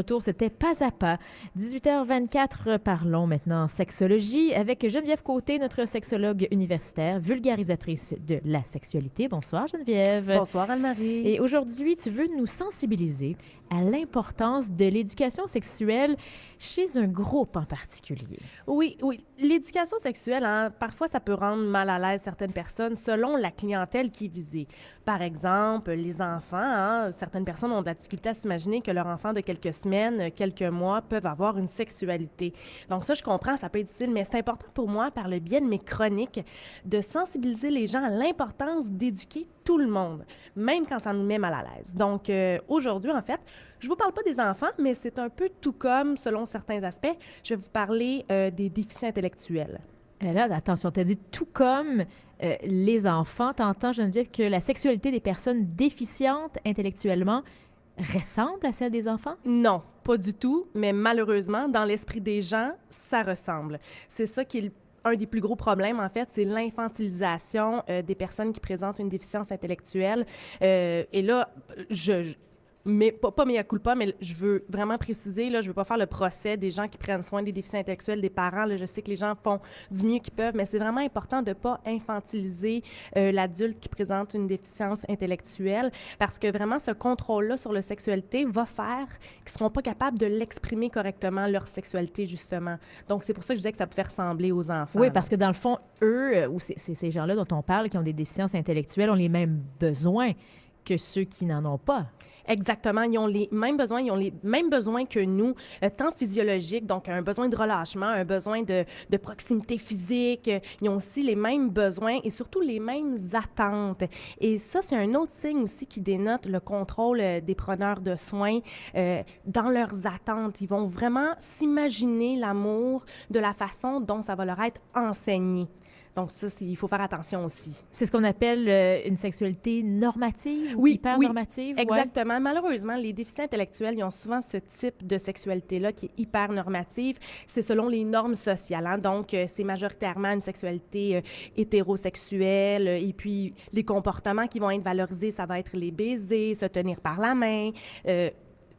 Retour, c'était Pas à pas. 18h24, parlons maintenant sexologie avec Geneviève Côté, notre sexologue universitaire, vulgarisatrice de la sexualité. Bonsoir Geneviève. Bonsoir Anne-Marie. Et aujourd'hui, tu veux nous sensibiliser à l'importance de l'éducation sexuelle chez un groupe en particulier. Oui. L'éducation sexuelle, parfois, ça peut rendre mal à l'aise certaines personnes selon la clientèle qui est visée. Par exemple, les enfants, certaines personnes ont de la difficulté à s'imaginer que leur enfant de quelques semaines, quelques mois, peuvent avoir une sexualité. Donc ça, je comprends, ça peut être difficile, mais c'est important pour moi, par le biais de mes chroniques, de sensibiliser les gens à l'importance d'éduquer tout le monde, même quand ça nous met mal à l'aise. Donc, aujourd'hui, en fait, je vous parle pas des enfants, mais c'est un peu tout comme, selon certains aspects, je vais vous parler des déficients intellectuels. Là, attention, tu as dit tout comme les enfants. T'entends, Geneviève, que la sexualité des personnes déficientes intellectuellement ressemble à celle des enfants? Non, pas du tout, mais malheureusement, dans l'esprit des gens, ça ressemble. C'est ça qui est un des plus gros problèmes, en fait, c'est l'infantilisation des personnes qui présentent une déficience intellectuelle. Et là, mais pas mea culpa, mais je veux vraiment préciser, là, je veux pas faire le procès des gens qui prennent soin des déficients intellectuels, des parents. Là, je sais que les gens font du mieux qu'ils peuvent, mais c'est vraiment important de pas infantiliser l'adulte qui présente une déficience intellectuelle, parce que vraiment, ce contrôle-là sur la sexualité va faire qu'ils seront pas capables de l'exprimer correctement, leur sexualité, justement. Donc, c'est pour ça que je disais que ça pouvait ressembler aux enfants. Oui, parce que dans le fond, eux, ou ces gens-là dont on parle, qui ont des déficiences intellectuelles, ont les mêmes besoins que ceux qui n'en ont pas. Exactement. Ils ont les mêmes besoins que nous, tant physiologiques, donc un besoin de relâchement, un besoin de proximité physique. Ils ont aussi les mêmes besoins et surtout les mêmes attentes. Et ça, c'est un autre signe aussi qui dénote le contrôle des preneurs de soins dans leurs attentes. Ils vont vraiment s'imaginer l'amour de la façon dont ça va leur être enseigné. Donc ça, il faut faire attention aussi. C'est ce qu'on appelle une sexualité normative ou hyper-normative? Oui, exactement. Ouais. Malheureusement, les déficients intellectuels, ils ont souvent ce type de sexualité-là qui est hyper-normative. C'est selon les normes sociales. Donc, c'est majoritairement une sexualité hétérosexuelle. Et puis, les comportements qui vont être valorisés, ça va être les baisers, se tenir par la main,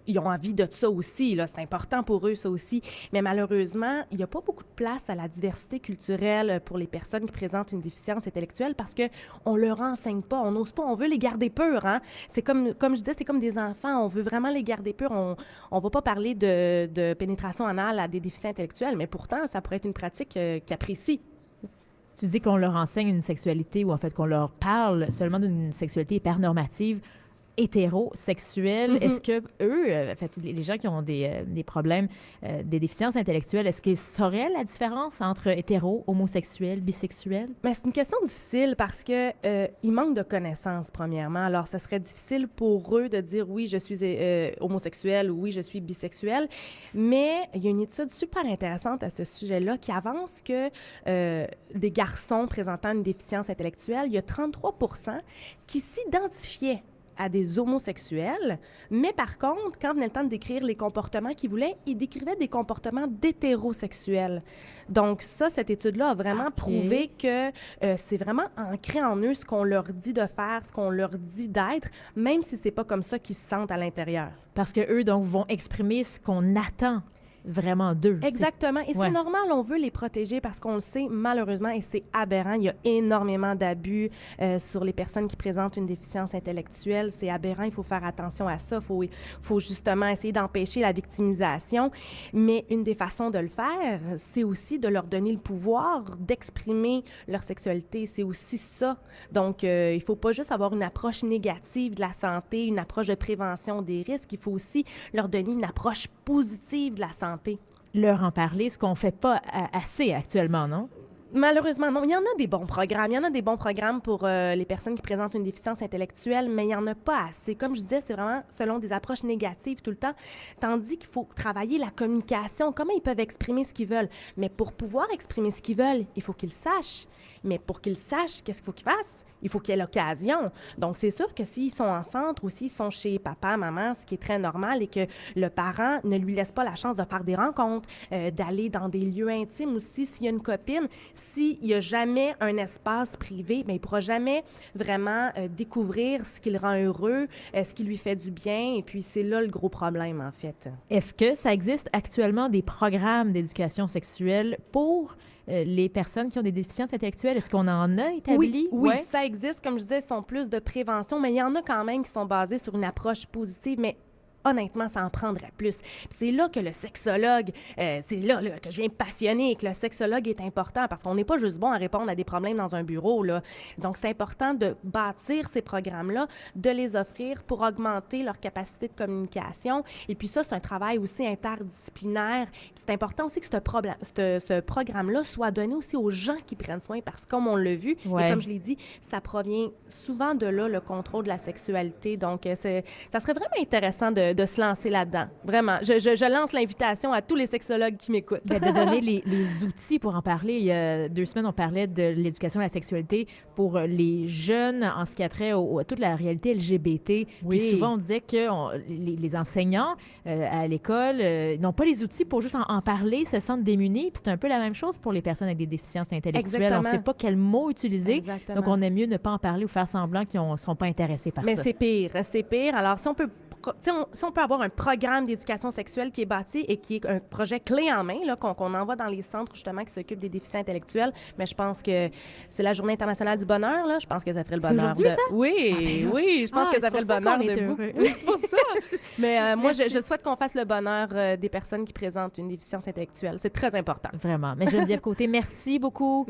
ils ont envie de ça aussi, là. C'est important pour eux, ça aussi. Mais malheureusement, il n'y a pas beaucoup de place à la diversité culturelle pour les personnes qui présentent une déficience intellectuelle parce qu'on ne leur enseigne pas, on n'ose pas, on veut les garder purs. C'est comme je disais, c'est comme des enfants, on veut vraiment les garder purs. On ne va pas parler de pénétration anale à des déficients intellectuels, mais pourtant, ça pourrait être une pratique qu'ils apprécient. Tu dis qu'on leur enseigne une sexualité ou en fait qu'on leur parle seulement d'une sexualité hyper-normative hétérosexuels. Est-ce que eux, en fait, les gens qui ont des problèmes, des déficiences intellectuelles, est-ce qu'ils sauraient la différence entre hétéro, homosexuel, bisexuel? Mais c'est une question difficile parce que ils manquent de connaissances, premièrement. Alors, ce serait difficile pour eux de dire oui, je suis homosexuel ou oui, je suis bisexuel. Mais il y a une étude super intéressante à ce sujet-là qui avance que des garçons présentant une déficience intellectuelle, il y a 33 % qui s'identifiaient à des homosexuels, mais par contre, quand venait le temps de décrire les comportements qu'ils voulaient, ils décrivaient des comportements d'hétérosexuels. Donc ça, cette étude-là a vraiment prouvé que c'est vraiment ancré en eux ce qu'on leur dit de faire, ce qu'on leur dit d'être, même si c'est pas comme ça qu'ils se sentent à l'intérieur. Parce que eux, donc, vont exprimer ce qu'on attend vraiment d'eux. Exactement. Et c'est normal, on veut les protéger parce qu'on le sait, malheureusement, et c'est aberrant, il y a énormément d'abus sur les personnes qui présentent une déficience intellectuelle. C'est aberrant, il faut faire attention à ça. Il faut justement essayer d'empêcher la victimisation. Mais une des façons de le faire, c'est aussi de leur donner le pouvoir d'exprimer leur sexualité. C'est aussi ça. Donc, il ne faut pas juste avoir une approche négative de la santé, une approche de prévention des risques. Il faut aussi leur donner une approche positive de la santé. Leur en parler, ce qu'on ne fait pas assez actuellement, non? Malheureusement, non. Il y en a des bons programmes. Il y en a des bons programmes pour les personnes qui présentent une déficience intellectuelle, mais il n'y en a pas assez. Comme je disais, c'est vraiment selon des approches négatives tout le temps, tandis qu'il faut travailler la communication, comment ils peuvent exprimer ce qu'ils veulent. Mais pour pouvoir exprimer ce qu'ils veulent, il faut qu'ils sachent. Mais pour qu'ils sachent, qu'est-ce qu'il faut qu'ils fassent? Il faut qu'il y ait l'occasion. Donc, c'est sûr que s'ils sont en centre ou s'ils sont chez papa, maman, ce qui est très normal, et que le parent ne lui laisse pas la chance de faire des rencontres, d'aller dans des lieux intimes aussi, s'il y a une copine, s'il n'y a jamais un espace privé, bien, il ne pourra jamais vraiment découvrir ce qui le rend heureux, ce qui lui fait du bien. Et puis, c'est là le gros problème, en fait. Est-ce que ça existe actuellement des programmes d'éducation sexuelle pour les personnes qui ont des déficiences intellectuelles? Est-ce qu'on en a établi? Oui, Ouais. ça existe. Comme je disais, ils sont plus de prévention, mais il y en a quand même qui sont basés sur une approche positive, mais honnêtement, ça en prendrait plus. Puis c'est là que le sexologue, c'est là que je viens passionner et que le sexologue est important parce qu'on n'est pas juste bon à répondre à des problèmes dans un bureau, là. Donc, c'est important de bâtir ces programmes-là, de les offrir pour augmenter leur capacité de communication. Et puis ça, c'est un travail aussi interdisciplinaire. Puis c'est important aussi que ce programme-là soit donné aussi aux gens qui prennent soin parce que, comme on l'a vu, Ouais. et comme je l'ai dit, ça provient souvent de là, le contrôle de la sexualité. Donc, ça serait vraiment intéressant de se lancer là-dedans. Vraiment. Je lance l'invitation à tous les sexologues qui m'écoutent. Ben, de donner les outils pour en parler. Il y a 2 semaines, on parlait de l'éducation à la sexualité pour les jeunes en ce qui a trait à toute la réalité LGBT. Oui. Puis souvent, on disait que les enseignants à l'école n'ont pas les outils pour juste en parler, se sentent démunis. Puis c'est un peu la même chose pour les personnes avec des déficiences intellectuelles. Exactement. On ne sait pas quel mot utiliser. Exactement. Donc, on aime mieux ne pas en parler ou faire semblant qu'ils ne sont pas intéressés par Mais ça. c'est pire, c'est pire. Alors, si on peut avoir un programme d'éducation sexuelle qui est bâti et qui est un projet clé en main, là, qu'on envoie dans les centres justement qui s'occupent des déficients intellectuels, mais je pense que c'est la Journée internationale du bonheur, là. Je pense que ça ferait le C'est bonheur. aujourd'hui, ça? Oui, oui, je pense que ça ferait le bonheur de vous. Oui, c'est pour ça. Mais moi, je souhaite qu'on fasse le bonheur des personnes qui présentent une déficience intellectuelle. C'est très important. Vraiment. Mais Geneviève Côté, merci beaucoup.